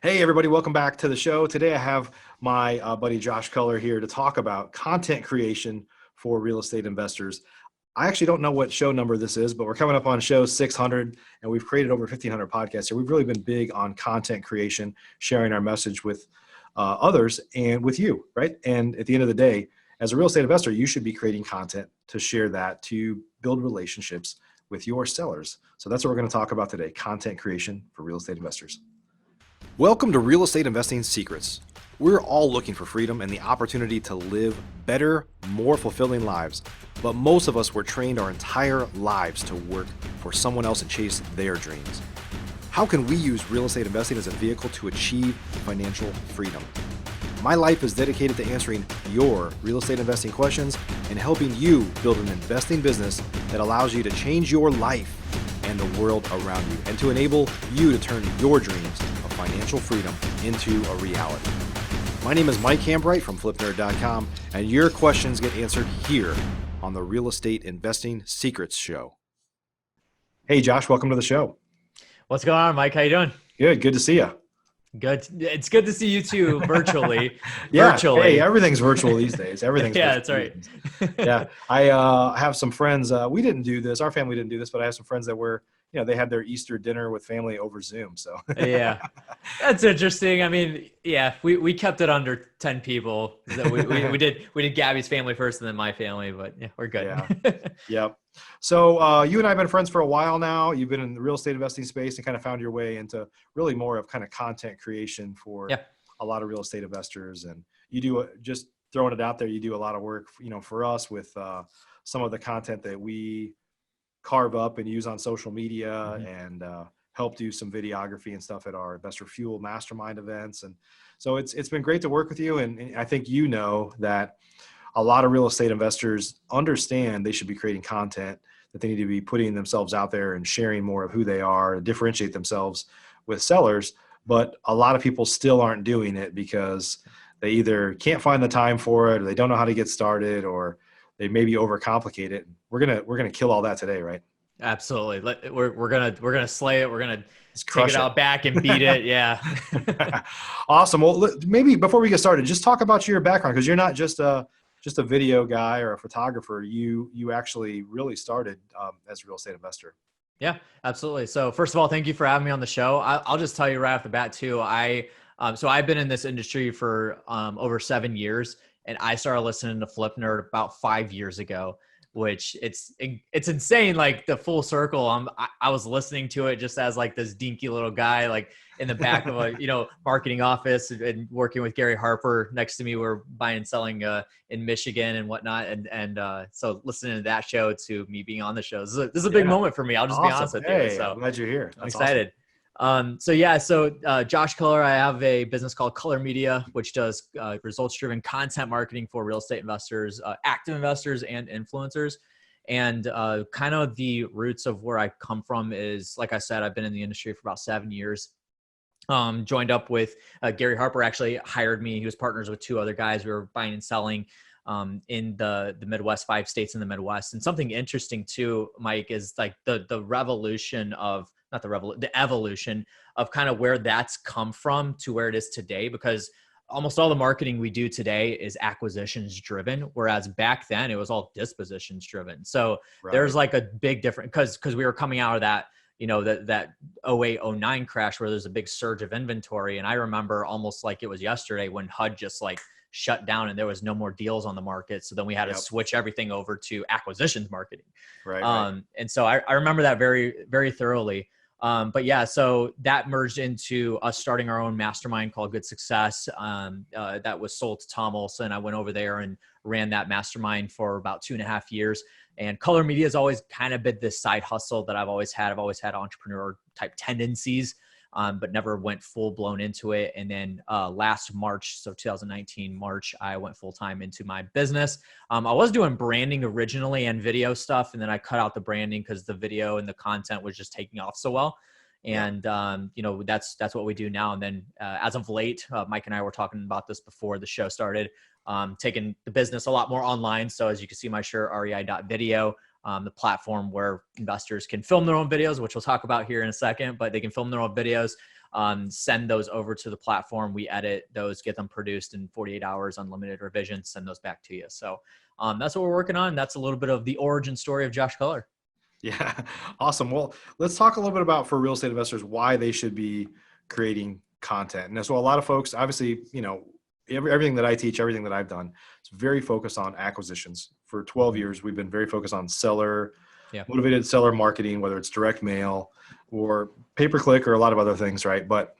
Hey, everybody, welcome back to the show. Today I have my buddy Josh Culler here to talk about content creation for real estate investors. I actually don't know what show number this is, but we're coming up on show 600, and we've created over 1,500 podcasts. So we've really been big on content creation, sharing our message with others and with you, right? And at the end of the day, as a real estate investor, you should be creating content to share that, to build relationships with your sellers. So that's what we're going to talk about today, content creation for real estate investors. Welcome to Real Estate Investing Secrets. We're all looking for freedom and the opportunity to live better, more fulfilling lives. But most of us were trained our entire lives to work for someone else and chase their dreams. How can we use real estate investing as a vehicle to achieve financial freedom? My life is dedicated to answering your real estate investing questions and helping you build an investing business that allows you to change your life and the world around you, and to enable you to turn your dreams of financial freedom into a reality. My name is Mike Hambright from FlipNerd.com, and your questions get answered here on the Real Estate Investing Secrets Show. Hey, Josh, welcome to the show. What's going on, Mike? How you doing? Good to see you. Good. It's good to see you too, virtually. Yeah. Virtually. Hey, everything's virtual these days. Everything's yeah, virtual that's right. Yeah. I have some friends. We didn't do this. Our family didn't do this, but I have some friends that were, they had their Easter dinner with family over Zoom. So Yeah, that's interesting. I mean, yeah, we kept it under 10 people. So we did Gabby's family first and then my family, but yeah, we're good. Yeah. Yep. So you and I have been friends for a while now. You've been in the real estate investing space and kind of found your way into really more of kind of content creation for a lot of real estate investors. And you do, just throwing it out there, you do a lot of work, for us with some of the content that we carve up and use on social media, and help do some videography and stuff at our Investor Fuel Mastermind events. And so it's been great to work with you. And I think that a lot of real estate investors understand they should be creating content, that they need to be putting themselves out there and sharing more of who they are and differentiate themselves with sellers. But a lot of people still aren't doing it because they either can't find the time for it, or they don't know how to get started, or they maybe overcomplicate it. We're gonna kill all that today, right? Absolutely. We're gonna slay it. We're gonna Crush take it out back and beat it. Yeah. Awesome. Well, maybe before we get started, just talk about your background, because you're not just a video guy or a photographer. You actually really started as a real estate investor. Yeah, absolutely. So first of all, thank you for having me on the show. I'll just tell you right off the bat too. So I've been in this industry for over 7 years, and I started listening to Flip Nerd about 5 years ago, which it's insane. Like the full circle. I was listening to it just as like this dinky little guy, like in the back of a, marketing office, and working with Gary Harper next to me. We're buying and selling in Michigan and whatnot. And so listening to that show to me being on the show, this is a big moment for me. I'll just be honest with you. So I'm glad you're here. I'm excited. Awesome. So Josh Culler, I have a business called Culler Media, which does results-driven content marketing for real estate investors, active investors, and influencers. And kind of the roots of where I come from is, like I said, I've been in the industry for about 7 years. Joined up with Gary Harper. Actually hired me. He was partners with 2 other guys. We were buying and selling in the Midwest, 5 states in the Midwest. And something interesting too, Mike, is like the revolution of, the evolution of kind of where that's come from to where it is today, because almost all the marketing we do today is acquisitions driven, whereas back then it was all dispositions driven. So there's like a big difference, because we were coming out of that, that 08, 09 crash where there's a big surge of inventory. And I remember almost like it was yesterday when HUD just like shut down and there was no more deals on the market. So then we had to switch everything over to acquisitions marketing. Right. And so I remember that very, very thoroughly. But yeah, so that merged into us starting our own mastermind called Good Success. That was sold to Tom Olson. I went over there and ran that mastermind for about 2.5 years. And Culler Media has always kind of been this side hustle that I've always had. I've always had entrepreneur type tendencies, but never went full blown into it. And then last March, so 2019 March, I went full time into my business. I was doing branding originally and video stuff, and then I cut out the branding because the video and the content was just taking off so well. And that's what we do now. And then as of late, Mike and I were talking about this before the show started, taking the business a lot more online. So as you can see my shirt, rei.video. The platform where investors can film their own videos, which we'll talk about here in a second, but they can film their own videos, send those over to the platform. We edit those, get them produced in 48 hours, unlimited revisions, send those back to you. So that's what we're working on. That's a little bit of the origin story of Josh Culler. Yeah, awesome. Well, let's talk a little bit about, for real estate investors, why they should be creating content. And so a lot of folks, obviously, everything that I teach, everything that I've done, it's very focused on acquisitions. For 12 years, we've been very focused on motivated seller marketing, whether it's direct mail or pay-per-click or a lot of other things, right? But,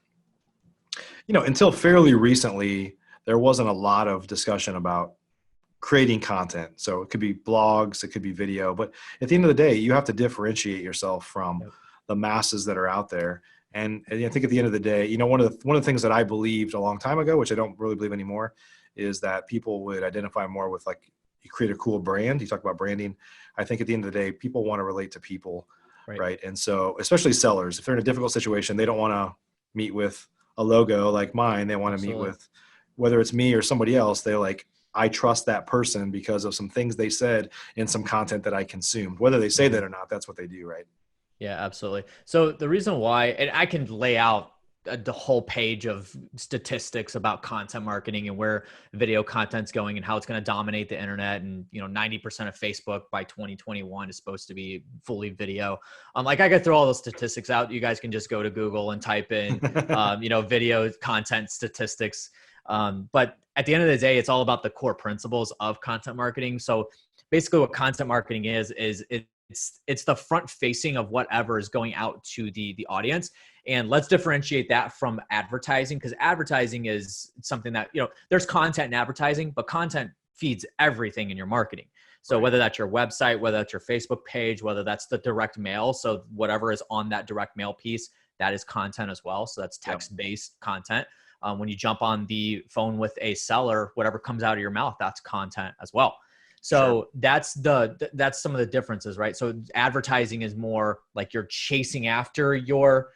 until fairly recently, there wasn't a lot of discussion about creating content. So it could be blogs, it could be video, but at the end of the day, you have to differentiate yourself from the masses that are out there. And I think at the end of the day, one of the things that I believed a long time ago, which I don't really believe anymore, is that people would identify more with, like, you create a cool brand. You talk about branding. I think at the end of the day, people want to relate to people, right? And so, especially sellers, if they're in a difficult situation, they don't want to meet with a logo like mine. They want to meet with, whether it's me or somebody else, they're like, I trust that person because of some things they said in some content that I consumed. Whether they say that or not, that's what they do, right? Yeah, absolutely. So the reason why, and I can lay out the whole page of statistics about content marketing and where video content's going and how it's going to dominate the internet. And, 90% of Facebook by 2021 is supposed to be fully video. Like, I could throw all those statistics out. You guys can just go to Google and type in, video content statistics. But at the end of the day, it's all about the core principles of content marketing. So basically what content marketing is it's the front facing of whatever is going out to the audience. And let's differentiate that from advertising, because advertising is something that, there's content in advertising, but content feeds everything in your marketing. So whether that's your website, whether that's your Facebook page, whether that's the direct mail. So whatever is on that direct mail piece, that is content as well. So that's text-based content. When you jump on the phone with a seller, whatever comes out of your mouth, that's content as well. So that's some of the differences, right? So advertising is more like you're chasing after your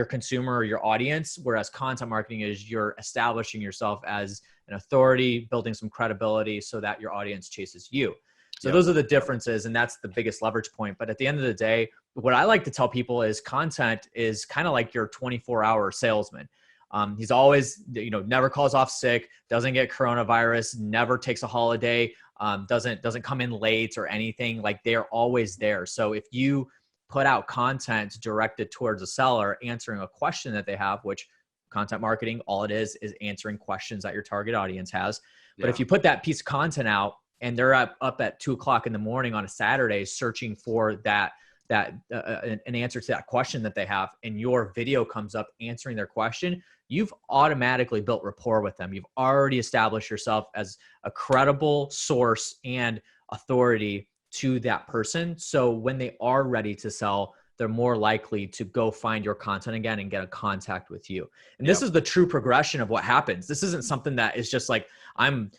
consumer or your audience, whereas content marketing is you're establishing yourself as an authority, building some credibility so that your audience chases you. So those are the differences, and that's the biggest leverage point. But at the end of the day, what I like to tell people is content is kind of like your 24-hour salesman. He's always, never calls off sick, doesn't get coronavirus, never takes a holiday, doesn't come in late or anything. Like, they're always there. So if you put out content directed towards a seller, answering a question that they have, which content marketing, all it is answering questions that your target audience has. But if you put that piece of content out and they're up at 2:00 in the morning on a Saturday, searching for an answer to that question that they have, and your video comes up answering their question, you've automatically built rapport with them. You've already established yourself as a credible source and authority to that person. So when they are ready to sell, they're more likely to go find your content again and get in contact with you. And this is the true progression of what happens. This isn't something that is just like, I'm,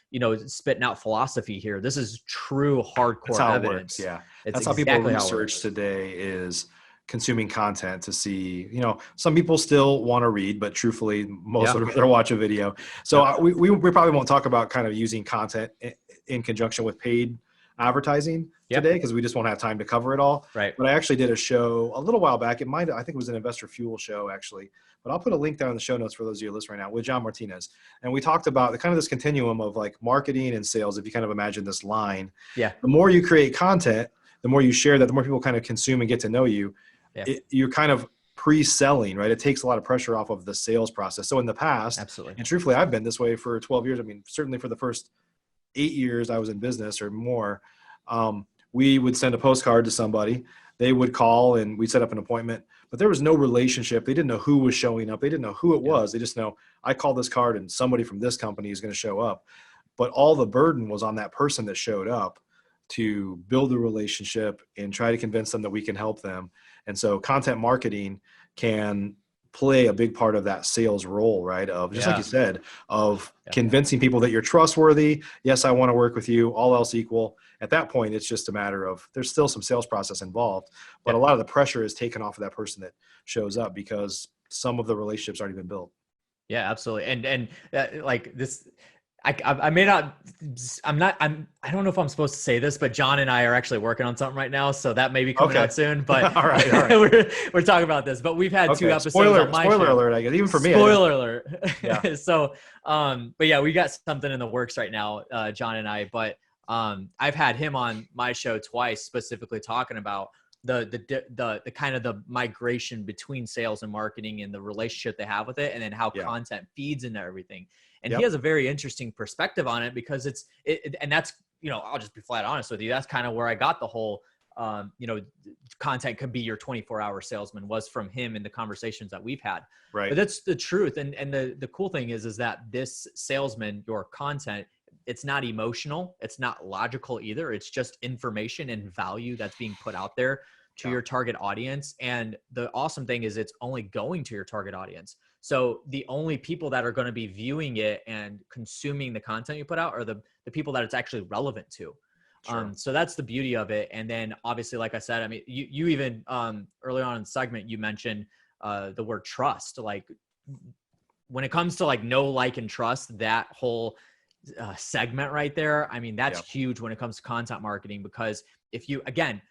spitting out philosophy here. This is true hardcore That's how evidence. it works. Yeah. It's That's how people research today, is consuming content to see, some people still want to read, but truthfully, most would rather watch a video. So we probably won't talk about kind of using content in conjunction with paid advertising today, because we just won't have time to cover it all. Right. But I actually did a show a little while back. I think it was an Investor Fuel show, actually, but I'll put a link down in the show notes for those of you listening right now, with John Martinez. And we talked about the kind of this continuum of like marketing and sales. If you kind of imagine this line, the more you create content, the more you share that, the more people kind of consume and get to know you. You're kind of pre-selling, right? It takes a lot of pressure off of the sales process. So in the past, and truthfully, I've been this way for 12 years. I mean, certainly for the first 8 years I was in business or more, we would send a postcard to somebody. They would call and we'd set up an appointment, but there was no relationship. They didn't know who was showing up. They didn't know who it was. They just know, I call this card and somebody from this company is going to show up. But all the burden was on that person that showed up to build a relationship and try to convince them that we can help them. And so content marketing can play a big part of that sales role, right? Of just like you said, of convincing people that you're trustworthy. Yes, I want to work with you. All else equal. At that point, it's just a matter of, there's still some sales process involved, but a lot of the pressure is taken off of that person that shows up because some of the relationships already been built. Yeah, absolutely. And like this, I may not, I don't know if I'm supposed to say this, but John and I are actually working on something right now. So that may be coming Okay. out soon, but All right. All right. we're talking about this, but we've had 2 Okay. episodes on my Spoiler show. alert, I guess. Even for me, I Spoiler yeah. alert. So, but yeah, we got something in the works right now, John and I, but I've had him on my show twice, specifically talking about the kind of the migration between sales and marketing and the relationship they have with it, and then how Yeah. content feeds into everything. And he Yep. has a very interesting perspective on it, because and that's, I'll just be flat honest with you. That's kind of where I got the whole, content can be your 24-hour salesman, was from him in the conversations that we've had. Right. But that's the truth. And the cool thing is that this salesman, your content, it's not emotional. It's not logical either. It's just information and value that's being put out there to your target audience. And the awesome thing is it's only going to your target audience. So the only people that are going to be viewing it and consuming the content you put out are the people that it's actually relevant to. Sure. So that's the beauty of it. And then obviously, like I said, I mean, you even earlier on in the segment, you mentioned the word trust. Like when it comes to like know, like, and trust, that whole segment right there, I mean, that's huge when it comes to content marketing, because if you, again,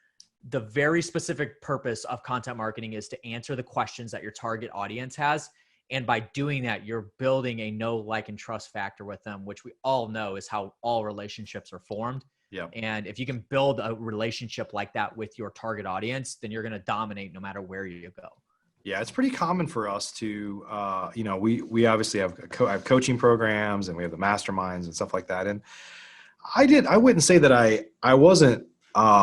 the very specific purpose of content marketing is to answer the questions that your target audience has. And by doing that, you're building a know, like, and trust factor with them, which we all know is how all relationships are formed. Yeah. And if you can build a relationship like that with your target audience, then you're going to dominate no matter where you go. Yeah, it's pretty common for us to, we obviously have coaching programs, and we have the masterminds and stuff like that. And I wouldn't say that I wasn't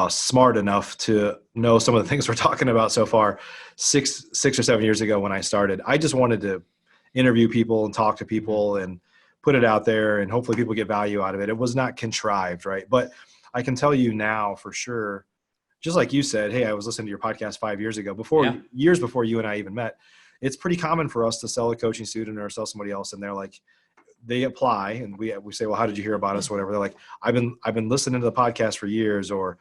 smart enough to know some of the things we're talking about so far 6 or 7 years ago when I started. I just wanted to interview people and talk to people and put it out there, and hopefully people get value out of it. It was not contrived, right? But I can tell you now for sure, just like you said, hey, I was listening to your podcast 5 years ago, years before you and I even met. It's pretty common for us to sell a coaching student or sell somebody else, and they're like, they apply, and we say, well, how did you hear about us? Whatever. They're like, I've been listening to the podcast for years, or,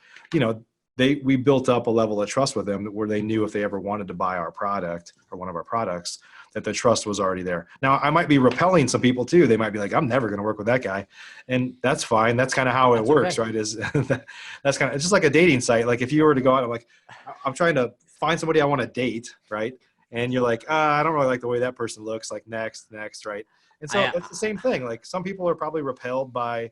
we built up a level of trust with them where they knew if they ever wanted to buy our product or one of our products, that the trust was already there. Now, I might be repelling some people too. They might be like, I'm never going to work with that guy. And that's fine. That's kind of how it works, right? Is that's kind of, it's just like a dating site. Like if you were to go out, I'm trying to find somebody I want to date, right? And you're like, I don't really like the way that person looks, like next, right? And so it's the same thing. Like some people are probably repelled by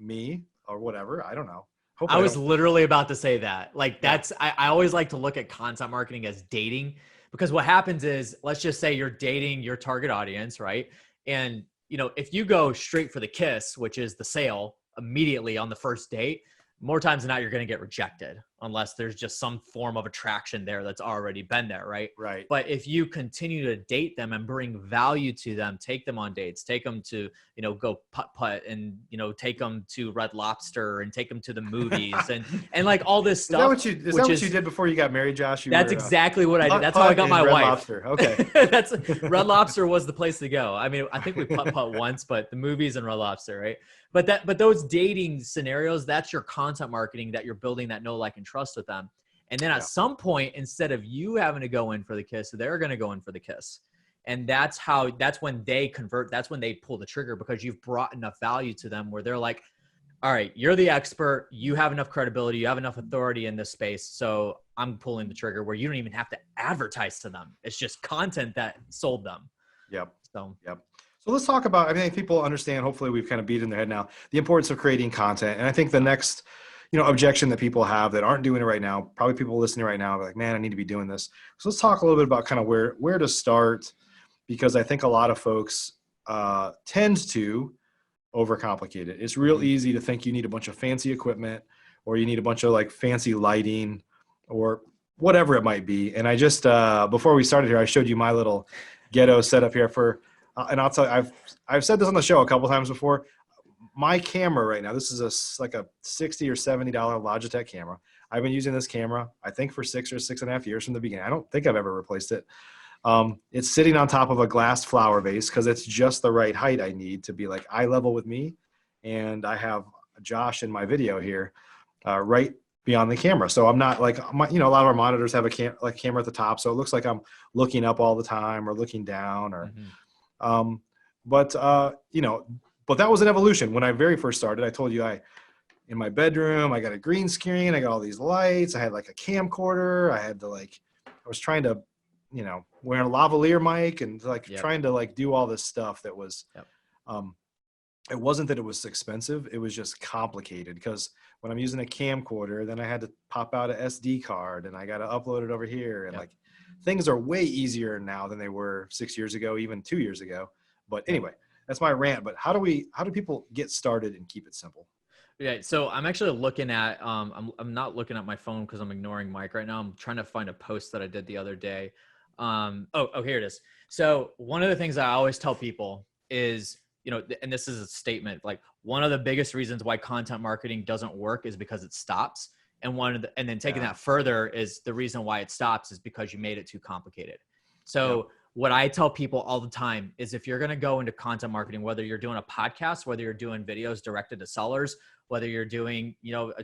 me or whatever. I don't know. I was literally about to say that. Like I always like to look at content marketing as dating, because what happens is, let's just say you're dating your target audience, right? And, if you go straight for the kiss, which is the sale immediately on the first date, more times than not, you're going to get rejected unless there's just some form of attraction there that's already been there, right? Right. But if you continue to date them and bring value to them, take them on dates, take them to, go putt and, take them to Red Lobster and take them to the movies and like all this stuff. Is that what you did before you got married, Josh? That's exactly what I did. That's how I got my Red wife. Lobster. Okay. Red Lobster was the place to go. I mean, I think we putt once, but the movies and Red Lobster, right? But those dating scenarios, that's your content marketing, that you're building that know, like, and trust with them. And then at some point, instead of you having to go in for the kiss, they're going to go in for the kiss. And that's when they convert. That's when they pull the trigger, because you've brought enough value to them where they're like, all right, you're the expert. You have enough credibility. You have enough authority in this space. So I'm pulling the trigger, where you don't even have to advertise to them. It's just content that sold them. Yep. Yep. So let's talk about, I think people understand, hopefully we've kind of beat in their head now, the importance of creating content. And I think the next, objection that people have that aren't doing it right now, probably people listening right now are like, man, I need to be doing this. So let's talk a little bit about kind of where to start, because I think a lot of folks tend to overcomplicate it. It's real easy to think you need a bunch of fancy equipment, or you need a bunch of like fancy lighting or whatever it might be. And I just, before we started here, I showed you my little ghetto setup here and I'll tell you, I've said this on the show a couple times before. My camera right now, this is like a $60 or $70 Logitech camera. I've been using this camera, I think, for 6 or 6.5 years from the beginning. I don't think I've ever replaced it. It's sitting on top of a glass flower vase because it's just the right height I need to be like eye level with me. And I have Josh in my video here, right beyond the camera. So I'm not like, a lot of our monitors have a camera at the top. So it looks like I'm looking up all the time or looking down or, but but that was an evolution. When I very first started, I told you in my bedroom, I got a green screen. I got all these lights. I had like a camcorder. I was trying to, wear a lavalier mic and like Yep. trying to like do all this stuff that was, Yep. it wasn't that it was expensive. It was just complicated because when I'm using a camcorder, then I had to pop out a SD card and I got to upload it over here. And Yep. like things are way easier now than they were 6 years ago, even 2 years ago. But anyway, that's my rant. But how do people get started and keep it simple? Yeah, so I'm actually looking at I'm not looking at my phone because I'm ignoring Mike right now. I'm trying to find a post that I did the other day. Here it is. So one of the things I always tell people is, and this is a statement, like one of the biggest reasons why content marketing doesn't work is because it stops. And and then taking that further is the reason why it stops is because you made it too complicated. So what I tell people all the time is if you're going to go into content marketing, whether you're doing a podcast, whether you're doing videos directed to sellers, whether you're doing,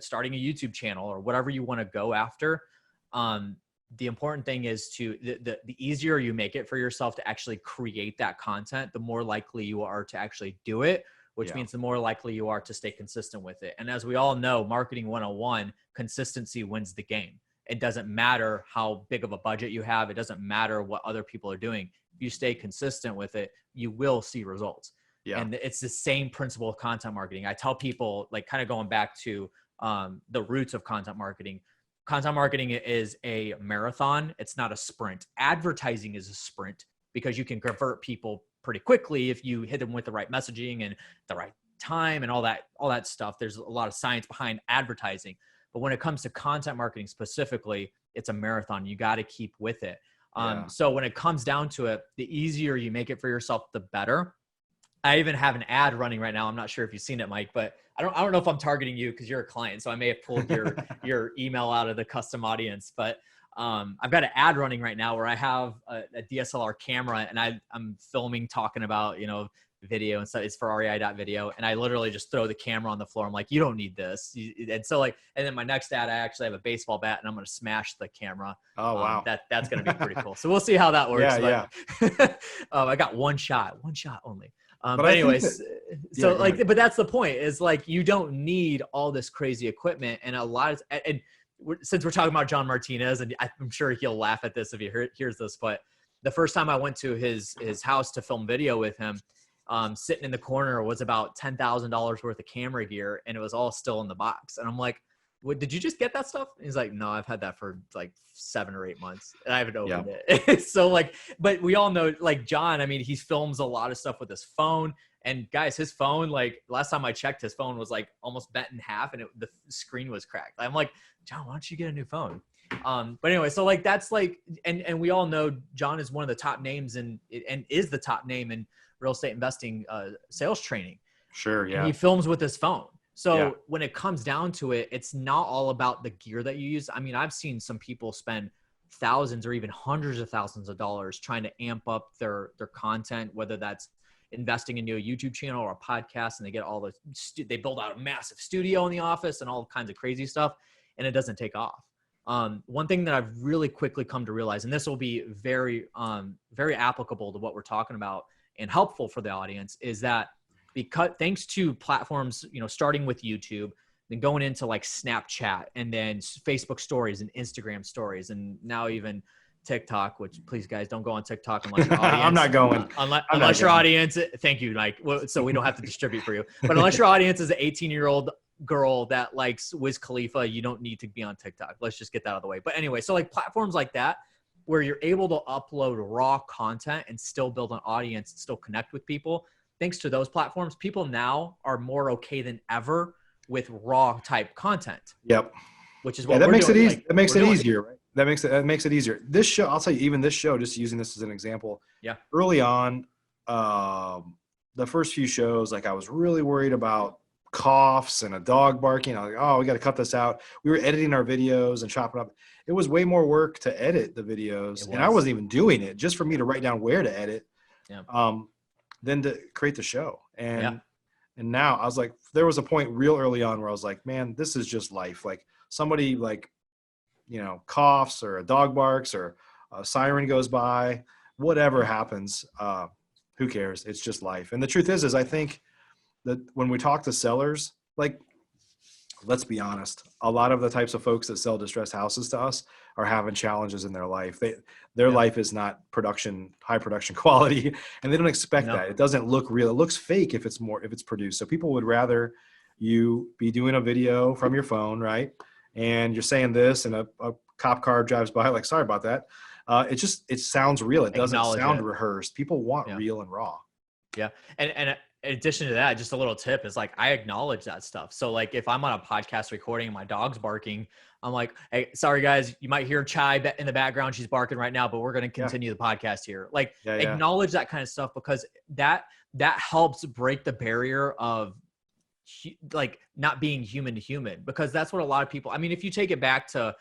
starting a YouTube channel or whatever you want to go after, the important thing is the easier you make it for yourself to actually create that content, the more likely you are to actually do it, which means the more likely you are to stay consistent with it. And as we all know, marketing 101, consistency wins the game. It doesn't matter how big of a budget you have. It doesn't matter what other people are doing. If you stay consistent with it, you will see results. Yeah. And it's the same principle of content marketing. I tell people, like kind of going back to the roots of content marketing. Content marketing is a marathon. It's not a sprint. Advertising is a sprint because you can convert people pretty quickly if you hit them with the right messaging and the right time and all that stuff. There's a lot of science behind advertising. But when it comes to content marketing specifically, it's a marathon. You got to keep with it. So when it comes down to it, the easier you make it for yourself, the better. I even have an ad running right now. I'm not sure if you've seen it, Mike, but I don't know if I'm targeting you because you're a client. So I may have pulled your email out of the custom audience, but I've got an ad running right now where I have a DSLR camera and I'm filming, talking about, video and stuff. It's for rei.video. And I literally just throw the camera on the floor. I'm like, you don't need this. And so and then my next ad, I actually have a baseball bat and I'm going to smash the camera. Oh, wow. That's going to be pretty cool. So we'll see how that works. Yeah. I got one shot only. But anyways, but that's the point is like, you don't need all this crazy equipment and since we're talking about John Martinez, and I'm sure he'll laugh at this if he hears this, but the first time I went to his house to film video with him, sitting in the corner was about $10,000 worth of camera gear, and it was all still in the box. And I'm like, "What? Did you just get that stuff?" And he's like, "No, I've had that for like 7 or 8 months, and I haven't opened it." So but we all know, like John. I mean, he films a lot of stuff with his phone. And guys, his phone, like last time I checked, his phone was like almost bent in half, and the screen was cracked. I'm like, John, why don't you get a new phone? But anyway, so like that's like, and we all know John is one of the top names and is the top name in real estate investing sales training. Sure, yeah. And he films with his phone. So when it comes down to it, it's not all about the gear that you use. I mean, I've seen some people spend thousands or even hundreds of thousands of dollars trying to amp up their content, whether that's investing into a YouTube channel or a podcast, and they get all they build out a massive studio in the office and all kinds of crazy stuff, and it doesn't take off. One thing that I've really quickly come to realize, and this will be very, very applicable to what we're talking about and helpful for the audience, is that because thanks to platforms, starting with YouTube, then going into like Snapchat and then Facebook stories and Instagram stories, and now even TikTok, which please guys don't go on TikTok unless your audience. I'm not going. Unless your audience, thank you, Mike. So we don't have to distribute for you. But unless your audience is an 18-year-old girl that likes Wiz Khalifa, you don't need to be on TikTok. Let's just get that out of the way. But anyway, so like platforms like that, where you're able to upload raw content and still build an audience, still connect with people. Thanks to those platforms, people now are more okay than ever with raw type content. Yep. Which is what that we're makes doing. it easy. That makes it easier, right? That makes it easier. This show, I'll tell you, even this show, just using this as an example. Yeah. Early on, the first few shows, like I was really worried about coughs and a dog barking. I was like, oh, we got to cut this out. We were editing our videos and chopping up. It was way more work to edit the videos, and I wasn't even doing it just for me to write down where to edit, than to create the show. And now I was like, there was a point real early on where I was like, man, this is just life. Like somebody coughs or a dog barks or a siren goes by, whatever happens, who cares? It's just life. And the truth is I think when we talk to sellers, like, let's be honest, a lot of the types of folks that sell distressed houses to us are having challenges in their life. Their Yeah. life is not high production quality, and they don't expect No. that. It doesn't look real. It looks fake if it's produced. So people would rather you be doing a video from your phone, right? And you're saying this, and a cop car drives by, like, sorry about that. It sounds real. It doesn't Acknowledge sound it. rehearsed. People want Yeah. real and raw. Yeah. And in addition to that, just a little tip is like, I acknowledge that stuff. So like if I'm on a podcast recording and my dog's barking, I'm like, hey, sorry guys, you might hear Chai in the background. She's barking right now, but we're going to Yeah. continue the podcast here. Like Yeah. acknowledge that kind of stuff, because that helps break the barrier of like not being human to human, because that's what a lot of people, I mean, if you take it back to,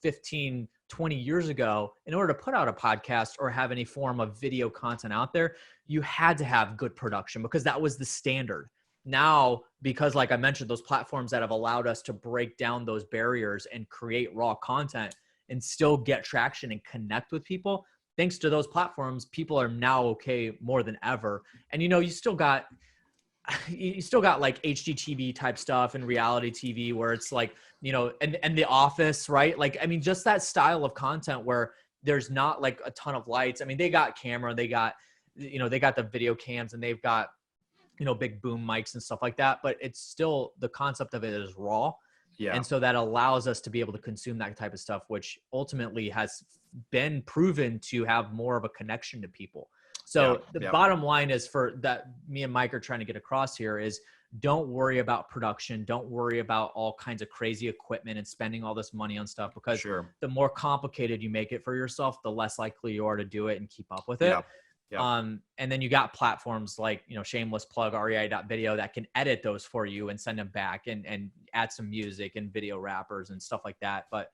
15, 20 years ago, in order to put out a podcast or have any form of video content out there, you had to have good production because that was the standard. Now, because like I mentioned, those platforms that have allowed us to break down those barriers and create raw content and still get traction and connect with people, thanks to those platforms, people are now okay more than ever. And you still got like HGTV type stuff and reality TV where it's like, and The Office, right? Like, I mean, just that style of content where there's not like a ton of lights. I mean, they got camera, they got the video cams, and they've got, big boom mics and stuff like that, but it's still, the concept of it is raw. Yeah. And so that allows us to be able to consume that type of stuff, which ultimately has been proven to have more of a connection to people. So the bottom line is, for that me and Mike are trying to get across here, is don't worry about production. Don't worry about all kinds of crazy equipment and spending all this money on stuff, because the more complicated you make it for yourself, the less likely you are to do it and keep up with it. And then you got platforms like, shameless plug, rei.video, that can edit those for you and send them back and add some music and video wrappers and stuff like that. But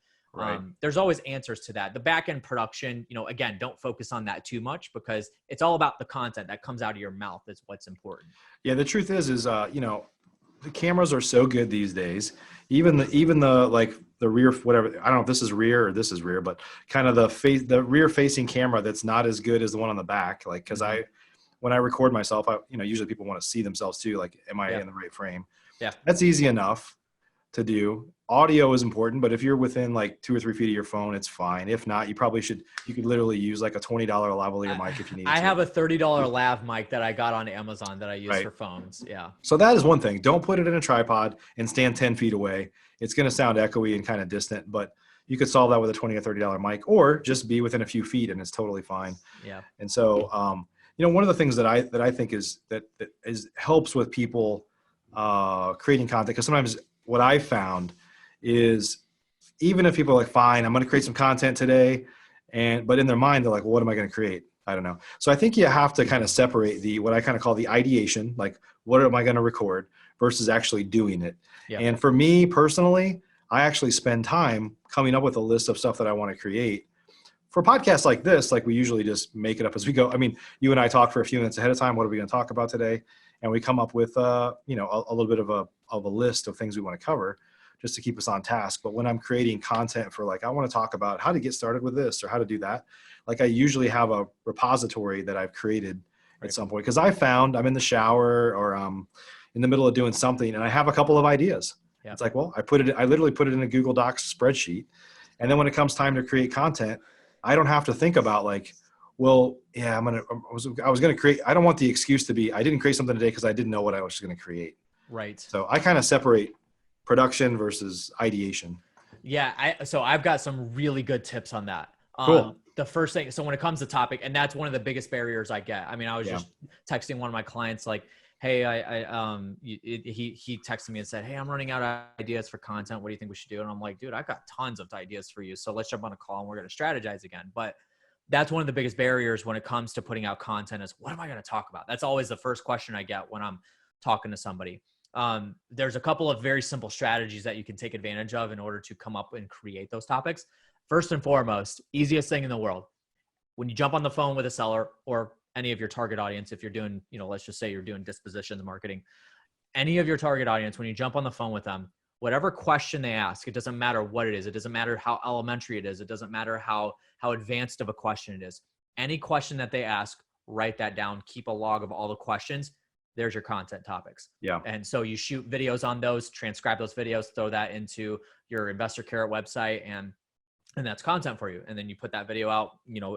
there's always answers to that. The back end production, again, don't focus on that too much, because it's all about the content that comes out of your mouth is what's important. Yeah. The truth is, the cameras are so good these days. Even the like the rear, whatever, I don't know if this is rear or this is rear, but kind of the rear facing camera that's not as good as the one on the back. Like, cause when I record myself, usually people want to see themselves too. Like, am I in the right frame? Yeah. That's easy enough to do. Audio is important, but if you're within like 2 or 3 feet of your phone, it's fine. If not, you could literally use like a $20 lavalier mic if you need to. I have a $30 lav mic that I got on Amazon that I use for phones. Yeah. So that is one thing. Don't put it in a tripod and stand 10 feet away. It's going to sound echoey and kind of distant, but you could solve that with a $20 or $30 mic, or just be within a few feet and it's totally fine. Yeah. And so, one of the things that I think is helps with people creating content, because sometimes what I found is, even if people are like, fine, I'm going to create some content today, but in their mind, they're like, well, what am I going to create? I don't know. So I think you have to kind of separate what I kind of call the ideation, like, what am I going to record, versus actually doing it. Yeah. And for me personally, I actually spend time coming up with a list of stuff that I want to create. For podcasts like this, like, we usually just make it up as we go. I mean, you and I talk for a few minutes ahead of time. What are we going to talk about today? And we come up with, a little bit of a list of things we want to cover, just to keep us on task. But when I'm creating content for, like, I want to talk about how to get started with this or how to do that, like, I usually have a repository that I've created at some point, because I found I'm in the shower or in the middle of doing something and I have a couple of ideas. Yeah. It's like, well, I literally put it in a Google Docs spreadsheet. And then when it comes time to create content, I don't have to think about, like, well, yeah, I was going to create, I don't want the excuse to be, I didn't create something today because I didn't know what I was going to create. Right. So I kind of separate production versus ideation. Yeah. So I've got some really good tips on that. Cool. The first thing, so when it comes to topic, and that's one of the biggest barriers I get. I mean, I was just texting one of my clients, like, hey, he texted me and said, hey, I'm running out of ideas for content. What do you think we should do? And I'm like, dude, I've got tons of ideas for you. So let's jump on a call and we're going to strategize again. But that's one of the biggest barriers when it comes to putting out content, is, what am I going to talk about? That's always the first question I get when I'm talking to somebody. There's a couple of very simple strategies that you can take advantage of in order to come up and create those topics. First and foremost, easiest thing in the world, when you jump on the phone with a seller or any of your target audience, if you're doing, let's just say you're doing dispositions marketing, any of your target audience, when you jump on the phone with them, whatever question they ask, it doesn't matter what it is. It doesn't matter how elementary it is. It doesn't matter how advanced of a question it is. Any question that they ask, write that down, keep a log of all the questions, there's your content topics. Yeah. And so you shoot videos on those, transcribe those videos, throw that into your Investor Carrot website, and that's content for you. And then you put that video out,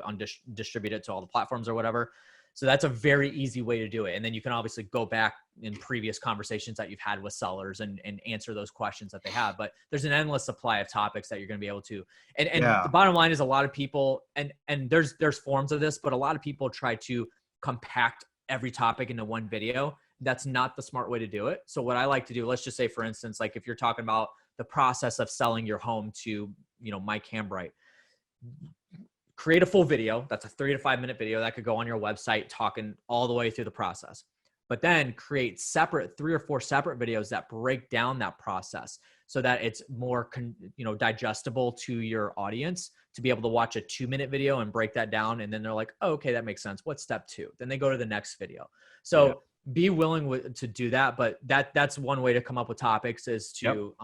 on distribute it to all the platforms or whatever. So that's a very easy way to do it. And then you can obviously go back in previous conversations that you've had with sellers and answer those questions that they have. But there's an endless supply of topics that you're going to be able to. And the bottom line is, a lot of people, and there's forms of this, but a lot of people try to compact every topic into one video. That's not the smart way to do it. So what I like to do, let's just say, for instance, like if you're talking about the process of selling your home to, Mike Hambright, create a full video. That's a 3 to 5 minute video that could go on your website, talking all the way through the process. But then create 3 or 4 separate videos that break down that process so that it's more, digestible to your audience to be able to watch a 2-minute video and break that down. And then they're like, oh, okay, that makes sense. What's step 2? Then they go to the next video. So be willing to do that. But that's one way to come up with topics, is to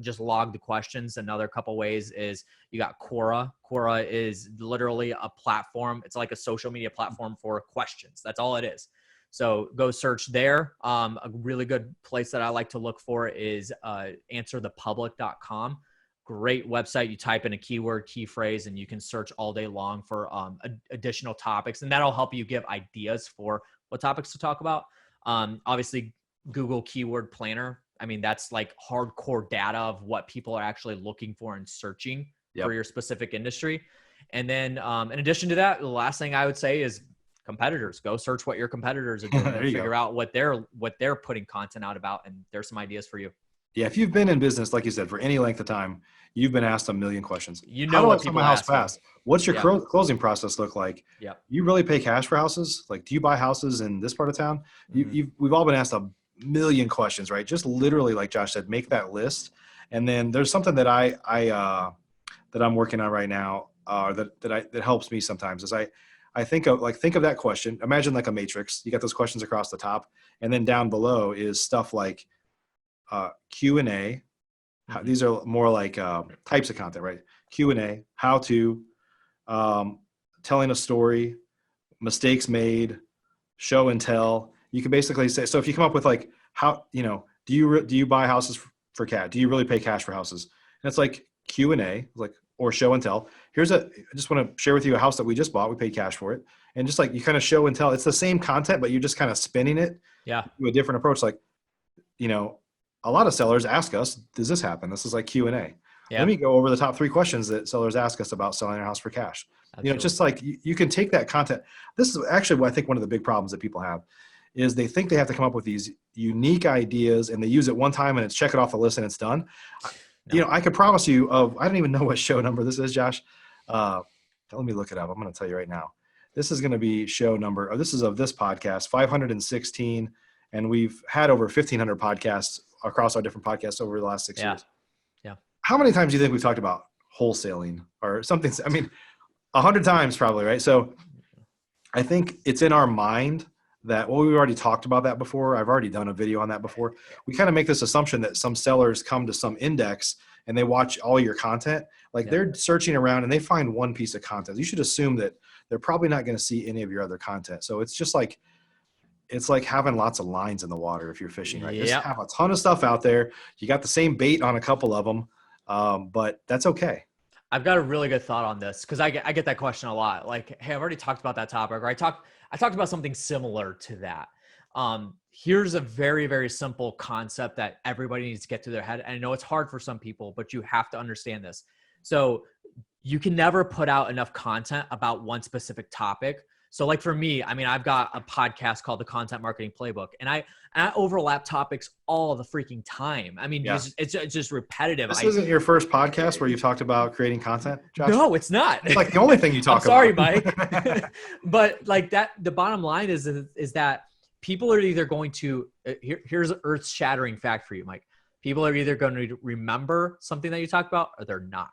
just log the questions. Another couple ways is you got Quora. Quora is literally a platform. It's like a social media platform for questions. That's all it is. So go search there. A really good place that I like to look for is answerthepublic.com. Great website. You type in a keyword, key phrase, and you can search all day long for additional topics. And that'll help you give ideas for what topics to talk about. Obviously, Google Keyword Planner. I mean, that's like hardcore data of what people are actually looking for and searching for your specific industry. And then in addition to that, the last thing I would say is competitors. Go search what your competitors are doing and figure out what they're putting content out about. And there's some ideas for you. Yeah. If you've been in business, like you said, for any length of time, you've been asked a million questions. How do I what sell people my house ask fast? What's your closing process look like? Yeah. You really pay cash for houses? Like, do you buy houses in this part of town? We've all been asked a million questions, right? Just literally, like Josh said, make that list. And then there's something that that I'm working on right now, that helps me sometimes, is I think of that question. Imagine like a matrix. You got those questions across the top, and then down below is stuff like Q&A. These are more like types of content, right? Q&A, how to, telling a story, mistakes made, show and tell. You can basically say, so if you come up with like, how, do you buy houses for cash? Do you really pay cash for houses? And it's like Q&A, like, or show and tell. I just want to share with you a house that we just bought. We paid cash for it. And just like, you kind of show and tell. It's the same content, but you're just kind of spinning it to a different approach. Like, a lot of sellers ask us, does this happen? This is like Q&A. Let me go over the top 3 questions that sellers ask us about selling their house for cash. Absolutely. Just like you can take that content. This is actually what I think one of the big problems that people have is they think they have to come up with these unique ideas, and they use it one time and it's check it off the list and it's done. I could promise you I don't even know what show number this is, Josh. Let me look it up. I'm going to tell you right now. This is going to be show number, this is of this podcast, 516. And we've had over 1,500 podcasts across our different podcasts over the last 6 years. Yeah. How many times do you think we've talked about wholesaling or something? I mean, 100 times probably, right? So I think it's in our mind that, we've already talked about that before. I've already done a video on that before. We kind of make this assumption that some sellers come to some index and they watch all your content. Like they're searching around and they find one piece of content. You should assume that they're probably not going to see any of your other content. So it's just like, it's like having lots of lines in the water if you're fishing, right? Just have a ton of stuff out there. You got the same bait on a couple of them, but that's okay. I've got a really good thought on this because I get that question a lot. Like, hey, I've already talked about that topic, or I talked about something similar to that. Here's a very, very simple concept that everybody needs to get through their head. And I know it's hard for some people, but you have to understand this. So you can never put out enough content about one specific topic. So like for me, I mean, I've got a podcast called The Content Marketing Playbook, and I overlap topics all the freaking time. I mean, it's just repetitive. This isn't your first podcast where you've talked about creating content, Josh? No, it's not. It's like the only thing you talk about. Sorry, Mike. But like that, the bottom line is that people are either going to, here's an earth-shattering fact for you, Mike. People are either going to remember something that you talked about or they're not.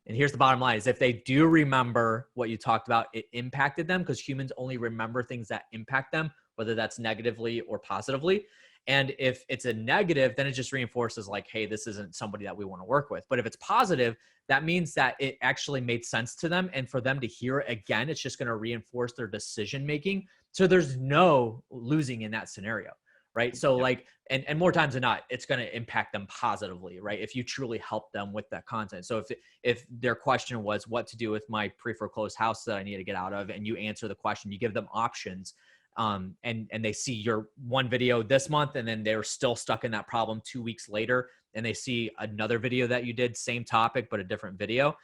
And here's the bottom line is if they do remember what you talked about, it impacted them, because humans only remember things that impact them, whether that's negatively or positively. And if it's a negative, then it just reinforces like, hey, this isn't somebody that we want to work with. But if it's positive, that means that it actually made sense to them. And for them to hear it again, it's just going to reinforce their decision-making So there's no losing in that scenario, right? So like, and more times than not, it's going to impact them positively, right? If you truly help them with that content. So if their question was what to do with my pre-foreclosed house that I need to get out of, and you answer the question, you give them options, and they see your one video this month, and then they're still stuck in that problem 2 weeks later, and they see another video that you did, same topic, but a different video,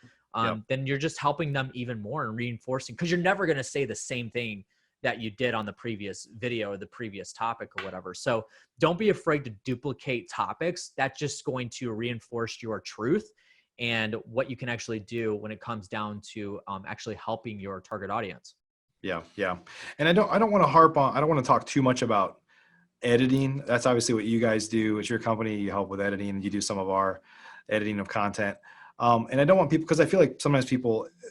then you're just helping them even more and reinforcing, because you're never going to say the same thing that you did on the previous video or the previous topic or whatever. So don't be afraid to duplicate topics. That's just going to reinforce your truth and what you can actually do when it comes down to actually helping your target audience. Yeah. Yeah. And I don't want to I don't want to talk too much about editing. That's obviously what you guys do. It's your company. You help with editing, and you do some of our editing of content. And I don't want people, because I feel like sometimes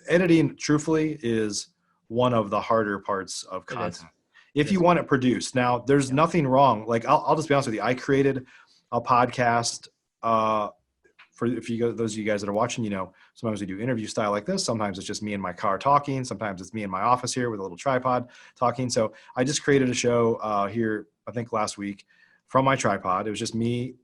editing, truthfully, is one of the harder parts of content. If you want it produced. Now, there's nothing wrong. Like, I'll just be honest with you. I created a podcast for, those of you guys that are watching, sometimes we do interview style like this. Sometimes it's just me in my car talking. Sometimes it's me in my office here with a little tripod talking. So I just created a show here, I think last week, from my tripod. It was just me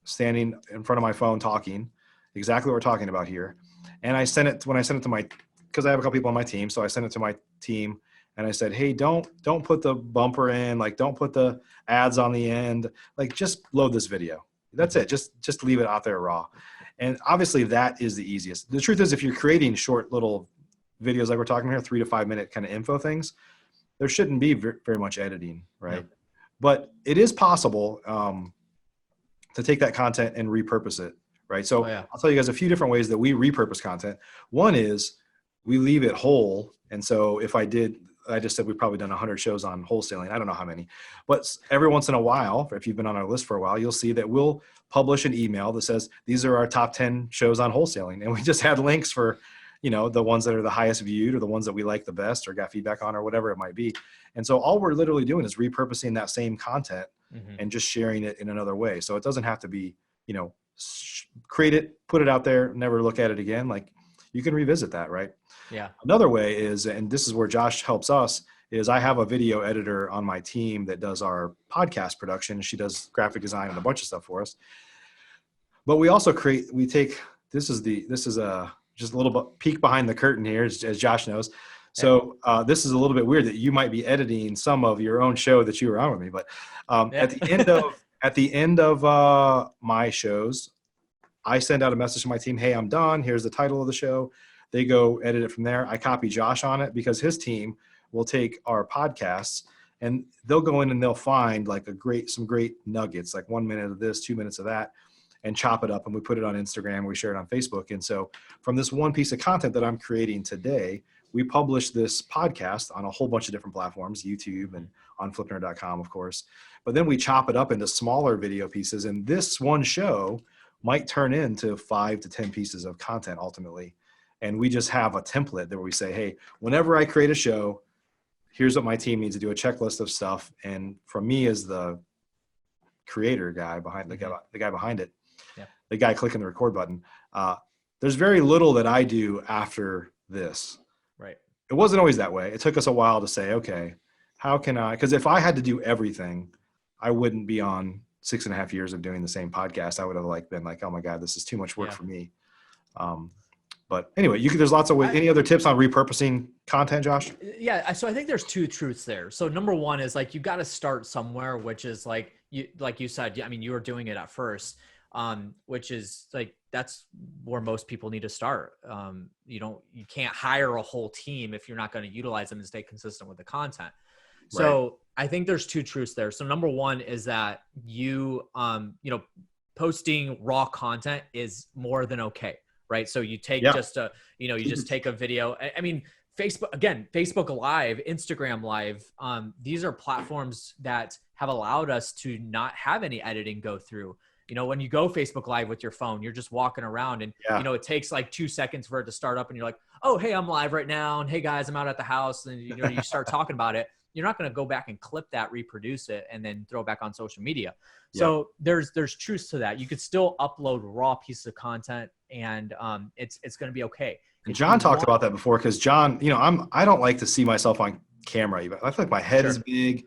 standing in front of my phone talking exactly what we're talking about here. And when I sent it to my, because I have a couple people on my team, so I sent it to my team and I said, hey, don't put the bumper in, like, don't put the ads on the end, like, just load this video. That's it. Just leave it out there raw. And obviously that is the easiest. The truth is, if you're creating short little videos like we're talking here, 3 to 5 minute kind of info things, there shouldn't be very much editing, right? Yeah. But it is possible to take that content and repurpose it, right? So I'll tell you guys a few different ways that we repurpose content. One is we leave it whole. And so if I just said we've probably done 100 shows on wholesaling. I don't know how many, but every once in a while, if you've been on our list for a while, you'll see that we'll publish an email that says, these are our top 10 shows on wholesaling. And we just had links for, the ones that are the highest viewed, or the ones that we like the best or got feedback on, or whatever it might be. And so all we're literally doing is repurposing that same content and just sharing it in another way. So it doesn't have to be, create it, put it out there, never look at it again. Like, you can revisit that, right? Yeah. Another way is, and this is where Josh helps us, is I have a video editor on my team that does our podcast production. She does graphic design and a bunch of stuff for us. But we also this is just a little bit peek behind the curtain here, as Josh knows. So this is a little bit weird that you might be editing some of your own show that you were on with me. But at the end of my shows, I send out a message to my team, hey, I'm done. Here's the title of the show. They go edit it from there. I copy Josh on it, because his team will take our podcasts and they'll go in and they'll find like some great nuggets, like 1 minute of this, 2 minutes of that, and chop it up. And we put it on Instagram. We share it on Facebook. And so from this one piece of content that I'm creating today, we publish this podcast on a whole bunch of different platforms, YouTube and on flipner.com, of course. But then we chop it up into smaller video pieces. And this one show might turn into 5 to 10 pieces of content ultimately. And we just have a template that we say, hey, whenever I create a show, here's what my team needs to do, a checklist of stuff. And from me as the creator guy behind the guy behind it, the guy clicking the record button, there's very little that I do after this. Right. It wasn't always that way. It took us a while to say, okay, how can I, because if I had to do everything, I wouldn't be on 6.5 years of doing the same podcast. I would have been like, oh my God, this is too much work for me. But anyway, there's lots of ways. Any other tips on repurposing content, Josh? Yeah. So I think there's two truths there. So number one is like, you got to start somewhere, which is like you said, I mean, you were doing it at first, which is like, that's where most people need to start. You can't hire a whole team if you're not going to utilize them and stay consistent with the content. So I think there's two truths there. So number one is that posting raw content is more than okay. Right. So you take you just take a video. I mean, Facebook Live, Instagram Live. These are platforms that have allowed us to not have any editing go through. When you go Facebook Live with your phone, you're just walking around and, it takes like 2 seconds for it to start up and you're like, oh, hey, I'm live right now. And hey guys, I'm out at the house. And you start talking about it. You're not going to go back and clip that, reproduce it, and then throw it back on social media. So there's truths to that. You could still upload raw pieces of content and it's going to be okay. And John talked about that before, because John, I don't like to see myself on camera even. I feel like my head is Sure. big,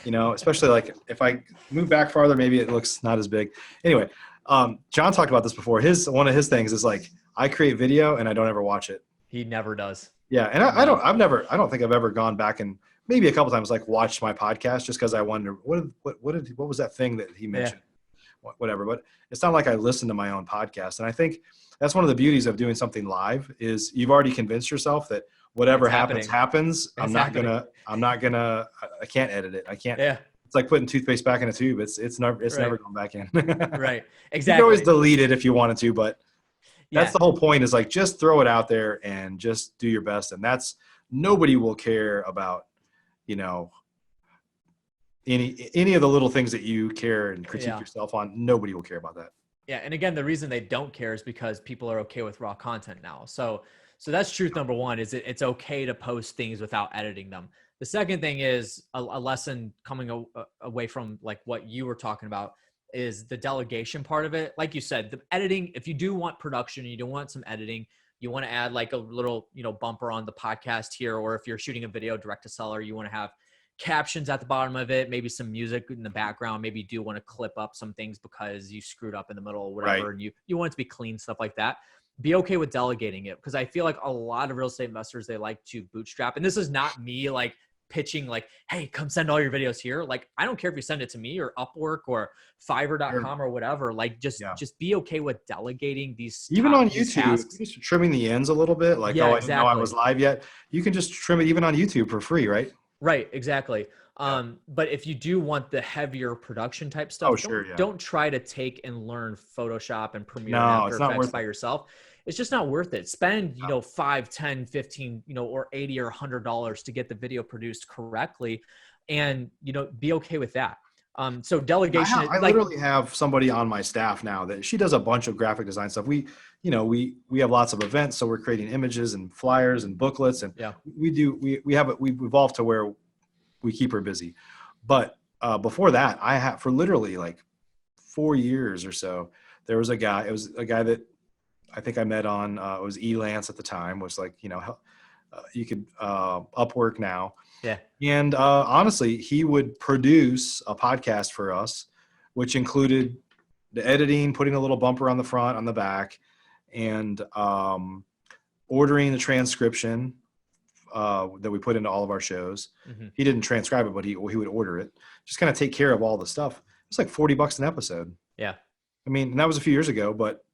especially like if I move back farther, maybe it looks not as big. Anyway, John talked about this before. One of his things is like, I create video and I don't ever watch it. He never does. Yeah. And No. I don't think I've ever gone back and maybe a couple times like watched my podcast just because I wonder what was that thing that he mentioned? Whatever. But it's not like I listen to my own podcast. And I think that's one of the beauties of doing something live is you've already convinced yourself that whatever happens. I can't edit it. I can't. Yeah. It's like putting toothpaste back in a tube. It's never going back in. Right. Exactly. You can always delete it if you wanted to, but that's Yeah. the whole point is like, just throw it out there and just do your best. And nobody will care about, any of the little things that you care and critique yourself on. Nobody will care about that. Yeah. And again, the reason they don't care is because people are okay with raw content now. So that's truth number one, is it's okay to post things without editing them. The second thing is a lesson coming away from like what you were talking about is the delegation part of it. Like you said, the editing, if you do want production, you do want some editing, you want to add like a little, bumper on the podcast here, or if you're shooting a video direct to seller, you want to have captions at the bottom of it, maybe some music in the background. Maybe you do want to clip up some things because you screwed up in the middle or whatever. Right. And you want it to be clean, stuff like that. Be okay with delegating it, because I feel like a lot of real estate investors, they like to bootstrap. And this is not me like pitching like, hey, come send all your videos here. Like, I don't care if you send it to me or Upwork or Fiverr.com or whatever. Like just be okay with delegating these. Even on YouTube, just trimming the ends a little bit. Like, I didn't know I was live yet. You can just trim it even on YouTube for free, right? Right. Exactly. But if you do want the heavier production type stuff, don't try to take and learn Photoshop and Premiere and After Effects by yourself. It's just not worth it. Spend, $5, 10, 15, or $80 or $100 to get the video produced correctly, and, be okay with that. So delegation. I literally have somebody on my staff now that she does a bunch of graphic design stuff. We have lots of events, so we're creating images and flyers and booklets, and we've evolved to where we keep her busy. But before that, for literally like 4 years or so, there was a guy. It was a guy that I think I met on, it was Elance at the time, was like, you could Upwork now. Yeah. And honestly, he would produce a podcast for us, which included the editing, putting a little bumper on the front, on the back, and ordering the transcription that we put into all of our shows. Mm-hmm. He didn't transcribe it, but he would order it. Just kind of take care of all the stuff. It's like $40 an episode. Yeah. I mean, and that was a few years ago, but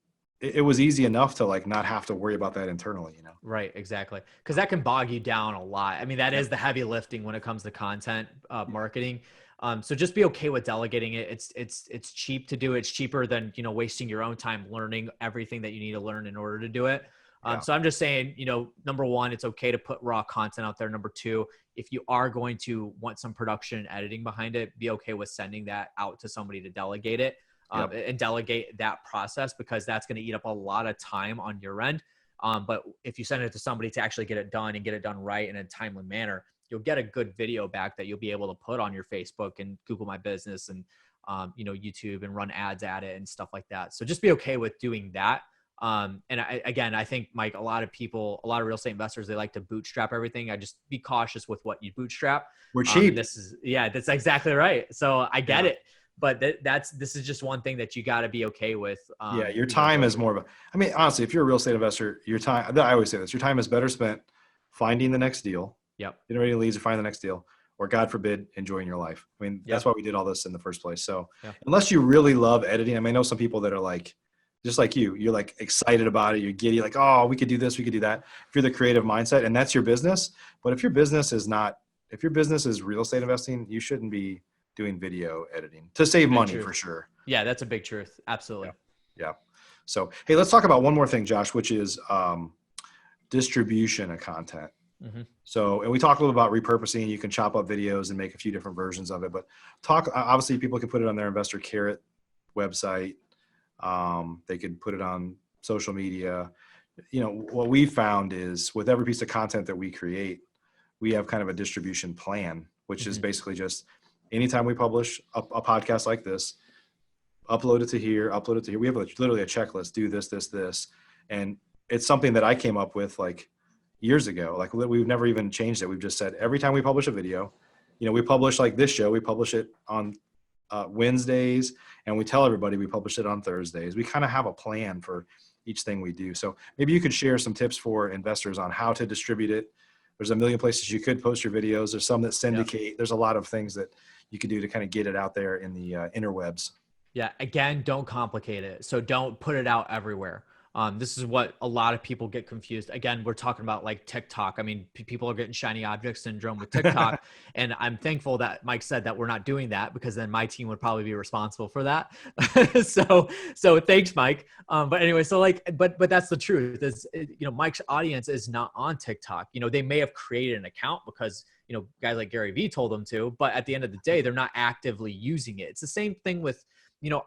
it was easy enough to like not have to worry about that internally, Right. Exactly. Because that can bog you down a lot. I mean, that is the heavy lifting when it comes to content marketing. So just be okay with delegating it. It's cheap to do. It's cheaper than, wasting your own time learning everything that you need to learn in order to do it. So I'm just saying, number one, it's okay to put raw content out there. Number two, if you are going to want some production and editing behind it, be okay with sending that out to somebody to delegate it. And delegate that process, because that's going to eat up a lot of time on your end. But if you send it to somebody to actually get it done and get it done right in a timely manner, you'll get a good video back that you'll be able to put on your Facebook and Google My Business and, YouTube, and run ads at it and stuff like that. So just be okay with doing that. And I think, Mike, a lot of real estate investors, they like to bootstrap everything. I just be cautious with what you bootstrap. We're cheap. That's exactly right. So I get it. But this is just one thing that you got to be okay with. Your time is more of honestly, if you're a real estate investor, your time, I always say this, your time is better spent finding the next deal. Yep. Generating leads or finding the next deal, or God forbid, enjoying your life. That's why we did all this in the first place. So unless you really love editing, I know some people that are like, just like you're like excited about it. You're giddy, like, oh, we could do this, we could do that. If you're the creative mindset and that's your business, but if your business is real estate investing, you shouldn't be doing video editing to save money for sure. Yeah, that's a big truth. Absolutely. Yeah. So, hey, let's talk about one more thing, Josh, which is distribution of content. Mm-hmm. So, and we talked a little about repurposing. You can chop up videos and make a few different versions of it, but obviously people can put it on their Investor Carrot website. They could put it on social media. What we found is with every piece of content that we create, we have kind of a distribution plan, which is basically just anytime we publish a podcast like this, upload it to here. We have literally a checklist, do this. And it's something that I came up with like, years ago. Like we've never even changed it. We've just said every time we publish a video, we publish like this show, we publish it on Wednesdays, and we tell everybody we publish it on Thursdays. We kind of have a plan for each thing we do. So maybe you could share some tips for investors on how to distribute it. There's a million places you could post your videos. There's some that syndicate. Yeah. There's a lot of things that you could do to kind of get it out there in the interwebs. Yeah. Again, don't complicate it. So don't put it out everywhere. This is what a lot of people get confused. Again, we're talking about like TikTok. I mean, people are getting shiny object syndrome with TikTok. And I'm thankful that Mike said that we're not doing that, because then my team would probably be responsible for that. so thanks, Mike. But anyway, so like, but that's the truth is, Mike's audience is not on TikTok. They may have created an account because, guys like Gary Vee told them to, but at the end of the day, they're not actively using it. It's the same thing with,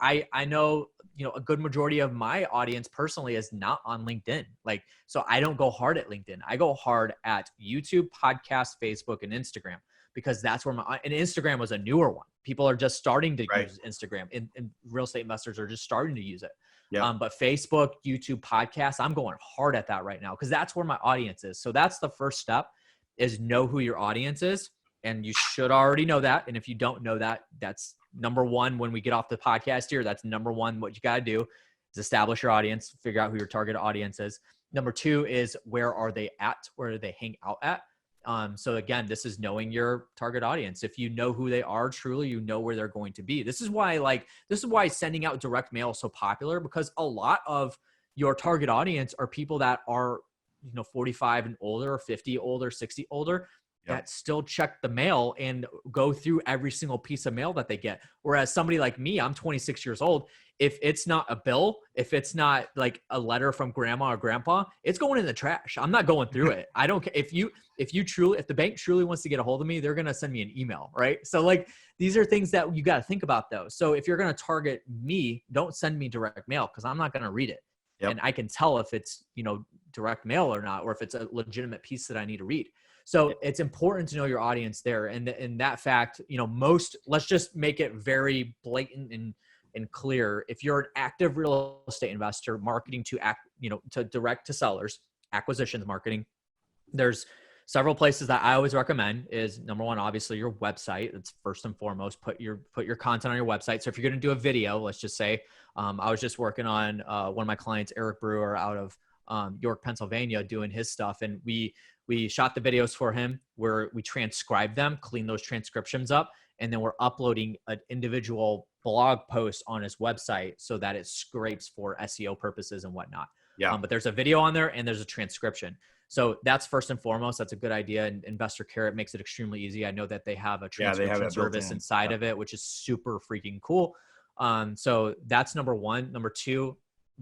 I know, a good majority of my audience personally is not on LinkedIn. Like, so I don't go hard at LinkedIn. I go hard at YouTube, podcast, Facebook, and Instagram, because that's where and Instagram was a newer one. People are just starting to use Instagram, and real estate investors are just starting to use it. Yeah. But Facebook, YouTube, podcasts, I'm going hard at that right now, because that's where my audience is. So that's the first step, is know who your audience is. And you should already know that. And if you don't know that, that's number one. When we get off the podcast here, that's number one. What you got to do is establish your audience, figure out who your target audience is. Number two is, where are they at? Where do they hang out at? So again, this is knowing your target audience. If you know who they are, truly, you know where they're going to be. This is why sending out direct mail is so popular, because a lot of your target audience are people that are, 45 and older, 50 older, 60 older. Yep. That still check the mail and go through every single piece of mail that they get. Whereas somebody like me, I'm 26 years old. If it's not a bill, if it's not like a letter from grandma or grandpa, it's going in the trash. I'm not going through it. I don't care if the bank truly wants to get a hold of me, they're going to send me an email. Right. So like, these are things that you got to think about though. So if you're going to target me, don't send me direct mail, because I'm not going to read it. Yep. And I can tell if it's, direct mail or not, or if it's a legitimate piece that I need to read. So it's important to know your audience there. And in that fact, let's just make it very blatant and clear. If you're an active real estate investor, marketing to direct to sellers, acquisitions marketing, there's several places that I always recommend. Is number one, obviously your website. It's first and foremost. Put your content on your website. So if you're going to do a video, let's just say, I was just working on one of my clients, Eric Brewer, out of York, Pennsylvania, doing his stuff. And we shot the videos for him, where we transcribe them, clean those transcriptions up, and then we're uploading an individual blog post on his website so that it scrapes for SEO purposes and whatnot. Yeah. But there's a video on there and there's a transcription. So that's first and foremost. That's a good idea. And Investor Carrot makes it extremely easy. I know that they have a transcription service inside of it, which is super freaking cool. So that's number one. Number two,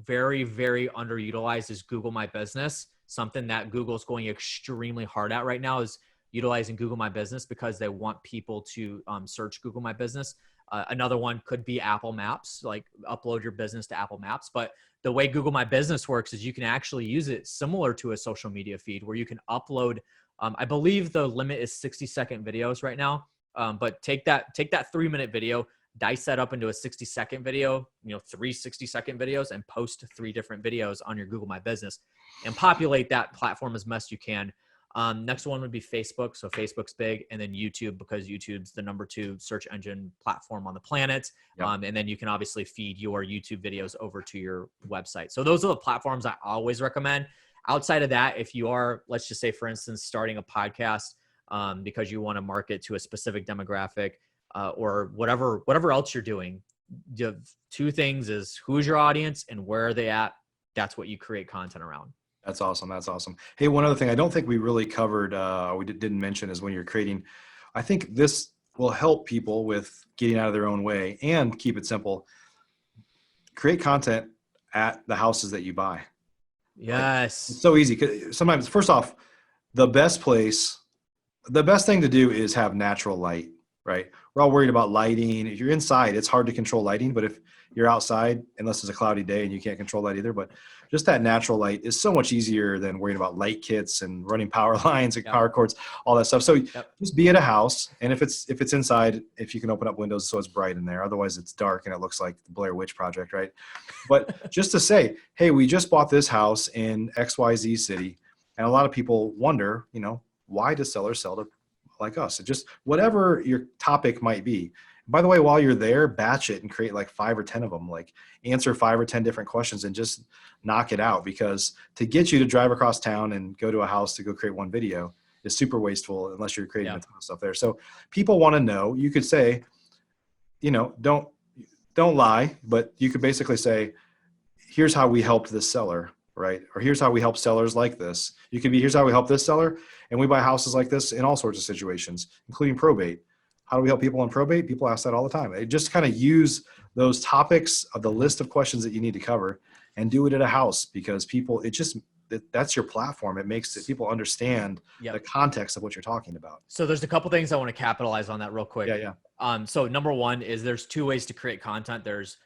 very, very underutilized, is Google My Business. Something that Google's going extremely hard at right now is utilizing Google My Business, because they want people to search Google My Business. Another one could be Apple Maps, like upload your business to Apple Maps. But the way Google My Business works is you can actually use it similar to a social media feed, where you can upload, I believe the limit is 60-second videos right now. But take that 3-minute video, dice that up into a 60-second video, 3 60-second videos, and post 3 different videos on your Google My Business and populate that platform as best you can. Next one would be Facebook. So Facebook's big, and then YouTube, because YouTube's the number 2 search engine platform on the planet. Yep. And then you can obviously feed your YouTube videos over to your website. So those are the platforms I always recommend. Outside of that, if you are, let's just say, for instance, starting a podcast because you want to market to a specific demographic, or whatever else you're doing, the 2 things is, who's your audience and where are they at? That's what you create content around. That's awesome. That's awesome. Hey, one other thing I don't think we really covered, we didn't mention, is when you're creating, I think this will help people with getting out of their own way and keep it simple. Create content at the houses that you buy. Yes. It's so easy. 'Cause sometimes, first off, the best thing to do is have natural light, right? We're all worried about lighting. If you're inside, it's hard to control lighting, but if you're outside, unless it's a cloudy day and you can't control that either, but just that natural light is so much easier than worrying about light kits and running power lines and power cords, all that stuff. So just be at a house. And if it's inside, if you can open up windows so it's bright in there, otherwise it's dark and it looks like the Blair Witch Project, right? But just to say, hey, we just bought this house in XYZ city. And a lot of people wonder, why does sellers sell to like us? Just whatever your topic might be. By the way, while you're there, batch it and create like 5 or 10 of them, like answer 5 or 10 different questions and just knock it out, because to get you to drive across town and go to a house to go create one video is super wasteful unless you're creating a ton of stuff there. So people want to know. You could say, don't lie, but you could basically say, here's how we helped this seller, right? Or here's how we help sellers like this. You could be, here's how we help this seller, and we buy houses like this in all sorts of situations, including probate. How do we help people in probate? People ask that all the time. They just kind of use those topics of the list of questions that you need to cover and do it at a house, because people, that's your platform. It makes it, people understand the context of what you're talking about. So there's a couple things I want to capitalize on that real quick. Yeah. So number one is there's 2 ways to create content. There's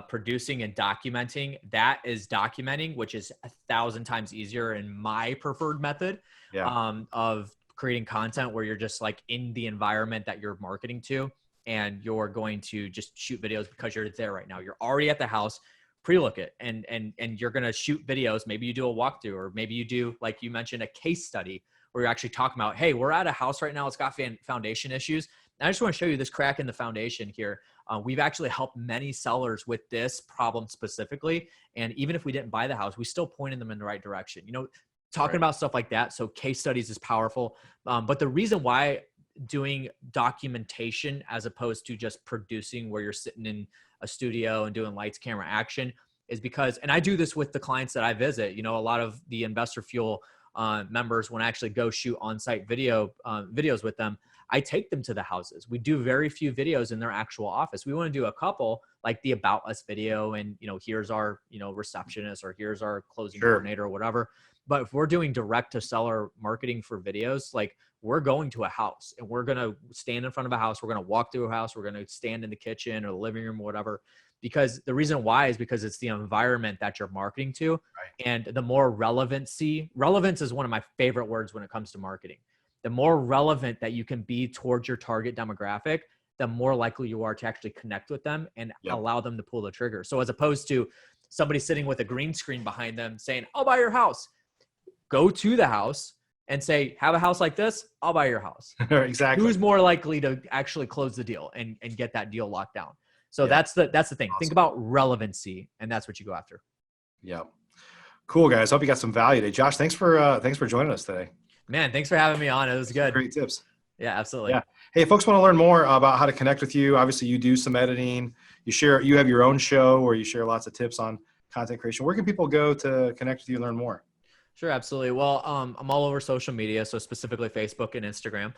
producing and documenting. That is documenting, which is 1,000 times easier and my preferred method of creating content, where you're just like in the environment that you're marketing to, and you're going to just shoot videos because you're there right now. You're already at the house, pre-look it, and you're going to shoot videos. Maybe you do a walkthrough, or maybe you do, like you mentioned, a case study where you're actually talking about, hey, we're at a house right now. It's got foundation issues. And I just want to show you this crack in the foundation here. We've actually helped many sellers with this problem specifically. And even if we didn't buy the house, we still pointed them in the right direction. Talking about stuff like that. So case studies is powerful. But the reason why doing documentation as opposed to just producing, where you're sitting in a studio and doing lights, camera, action, is because, and I do this with the clients that I visit, a lot of the Investor Fuel members, when I actually go shoot on-site videos with them, I take them to the houses. We do very few videos in their actual office. We want to do a couple, like the About Us video, and here's our receptionist, or here's our closing coordinator, or whatever. But if we're doing direct to seller marketing for videos, like we're going to a house and we're going to stand in front of a house. We're going to walk through a house. We're going to stand in the kitchen or the living room or whatever, because the reason why is because it's the environment that you're marketing to. Right. And the more relevance is one of my favorite words when it comes to marketing. The more relevant that you can be towards your target demographic, the more likely you are to actually connect with them and allow them to pull the trigger. So as opposed to somebody sitting with a green screen behind them saying, I'll buy your house. Go to the house and say, have a house like this, I'll buy your house. Exactly. Who's more likely to actually close the deal and get that deal locked down? So that's the thing. Awesome. Think about relevancy, and that's what you go after. Yeah. Cool, guys. Hope you got some value today. Josh, thanks for joining us today. Man, thanks for having me on. It was good. Great tips. Yeah, absolutely. Yeah. Hey, if folks want to learn more about how to connect with you, obviously you do some editing. You have your own show where you share lots of tips on content creation. Where can people go to connect with you and learn more? Sure, absolutely. Well, I'm all over social media, so specifically Facebook and Instagram.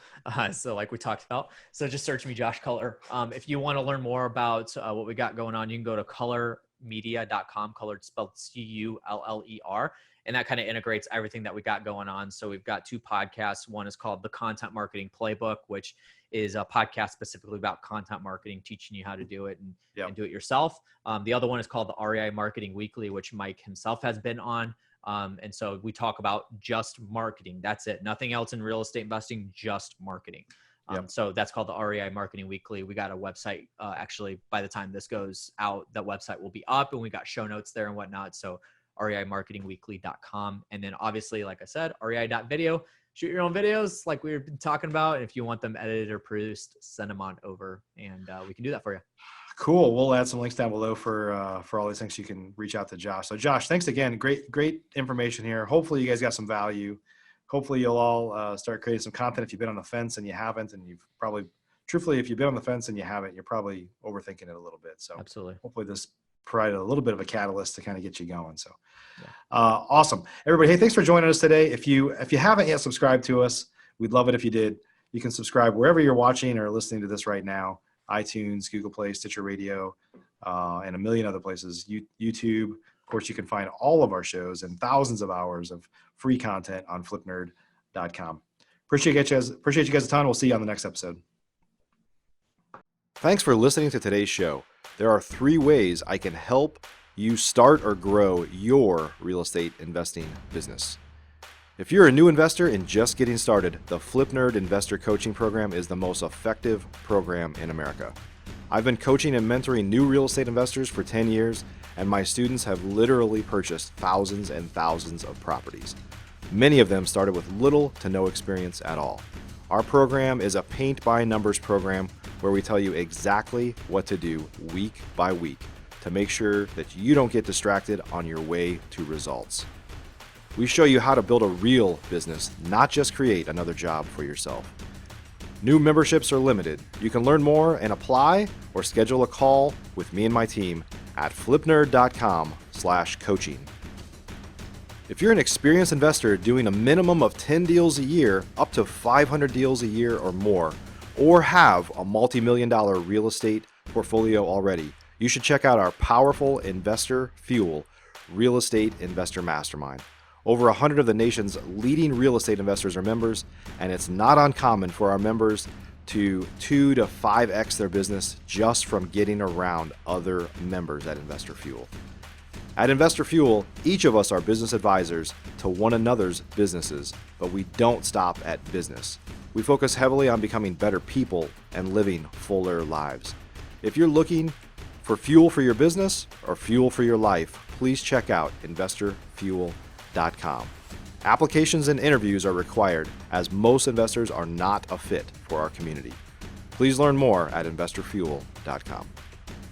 So like we talked about, so just search me, Josh Culler. If you want to learn more about what we got going on, you can go to cullermedia.com. Culler spelled Culler, and that kind of integrates everything that we got going on. So we've got 2 podcasts. One is called the Content Marketing Playbook, which is a podcast specifically about content marketing, teaching you how to do it and do it yourself. The other one is called the REI Marketing Weekly, which Mike himself has been on. And so we talk about just marketing. That's it. Nothing else in real estate investing, just marketing. So that's called the REI Marketing Weekly. We got a website. Actually, by the time this goes out, that website will be up, and we got show notes there and whatnot. So reimarketingweekly.com. And then obviously, like I said, rei.video. Shoot your own videos like we've been talking about. And if you want them edited or produced, send them on over, and we can do that for you. Cool. We'll add some links down below for all these things. You can reach out to Josh. So Josh, thanks again. Great information here. Hopefully you guys got some value. Hopefully you'll all start creating some content. If you've been on the fence and you haven't, and you've probably, truthfully, if you've been on the fence and you haven't, you're probably overthinking it a little bit. So absolutely. Hopefully this provided a little bit of a catalyst to kind of get you going. So awesome. Everybody, hey, thanks for joining us today. If you haven't yet subscribed to us, we'd love it if you did. You can subscribe wherever you're watching or listening to this right now. iTunes, Google Play, Stitcher Radio, and a million other places. YouTube. Of course, you can find all of our shows and thousands of hours of free content on flipnerd.com. Appreciate you guys a ton. We'll see you on the next episode. Thanks for listening to today's show. There are 3 ways I can help you start or grow your real estate investing business. If you're a new investor and just getting started, the FlipNerd Investor Coaching Program is the most effective program in America. I've been coaching and mentoring new real estate investors for 10 years, and my students have literally purchased thousands and thousands of properties. Many of them started with little to no experience at all. Our program is a paint by numbers program where we tell you exactly what to do week by week to make sure that you don't get distracted on your way to results. We show you how to build a real business, not just create another job for yourself. New memberships are limited. You can learn more and apply or schedule a call with me and my team at flipnerd.com/coaching. If you're an experienced investor doing a minimum of 10 deals a year, up to 500 deals a year or more, or have a multi-million-dollar real estate portfolio already, you should check out our powerful Investor Fuel Real Estate Investor Mastermind. Over 100 of the nation's leading real estate investors are members, and it's not uncommon for our members to 2 to 5x their business just from getting around other members at Investor Fuel. At Investor Fuel, each of us are business advisors to one another's businesses, but we don't stop at business. We focus heavily on becoming better people and living fuller lives. If you're looking for fuel for your business or fuel for your life, please check out investorfuel.com. Applications and interviews are required, as most investors are not a fit for our community. Please learn more at investorfuel.com.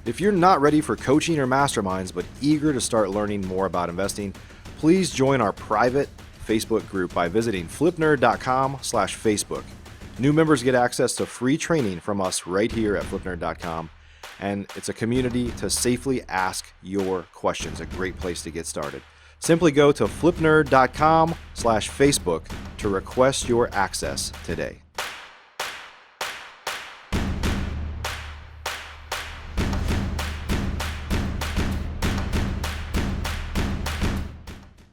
If you're not ready for coaching or masterminds but eager to start learning more about investing, please join our private Facebook group by visiting flipnerd.com/Facebook. New members get access to free training from us right here at flipnerd.com, and it's a community to safely ask your questions, a great place to get started. Simply go to flipnerd.com/Facebook to request your access today.